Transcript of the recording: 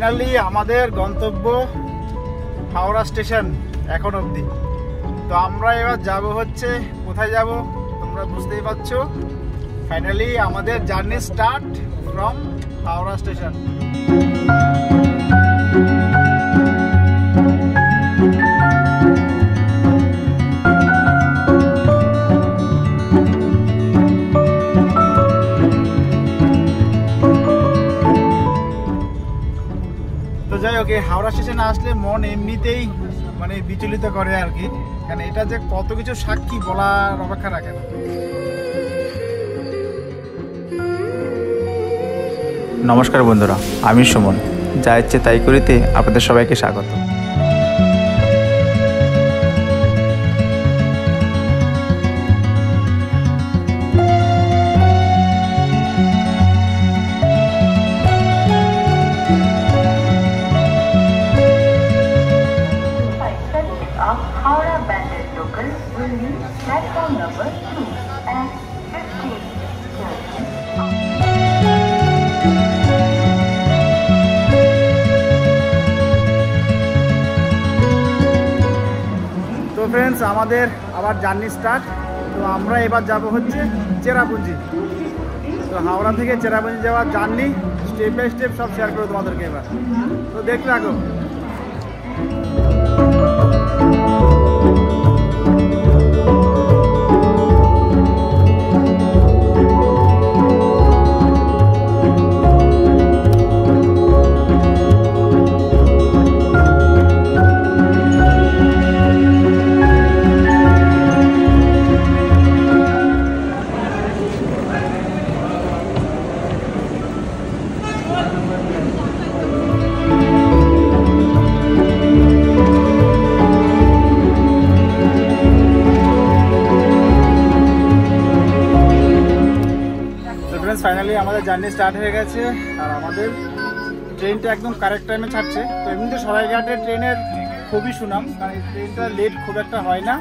Finally আমাদের গন্তব্য Howrah station এখন অবধি। তো আমরা এবার যাব হচ্ছে কোথায় যাব তোমরা বুঝতেই পারছো। ফাইনালি আমাদের journey start from Howrah station. যাই হোক, হাওড়া স্টেশনে আসলে মন এমনিতেই মানে বিচলিত করে আর কি, কারণ এটা যে কত কিছু সাক্ষী বলার অপেক্ষা রাখে না। নমস্কার বন্ধুরা, আমি সুমন, যা ইচ্ছে তাই করিতে আপনাদের সবাইকে স্বাগত। তো ফ্রেন্ডস, আমাদের আবার জার্নি স্টার্ট। তো আমরা এবার যাব হচ্ছে চেরাপুঞ্জি। তো হাওড়া থেকে চেরাপুঞ্জি যাওয়ার জার্নি স্টেপ বাই স্টেপ সব শেয়ার করবো তোমাদেরকে এবার। তো দেখতে থাকো। ফাইনালি আমাদের জার্নি স্টার্ট হয়ে গেছে, আর আমাদের ট্রেনটা একদম কারেক্ট টাইমে ছাড়ছে। তো এমনিতে সরাইঘাটের ট্রেনের খুবই সুনাম, কারণ এই ট্রেনটা লেট খুব একটা হয় না।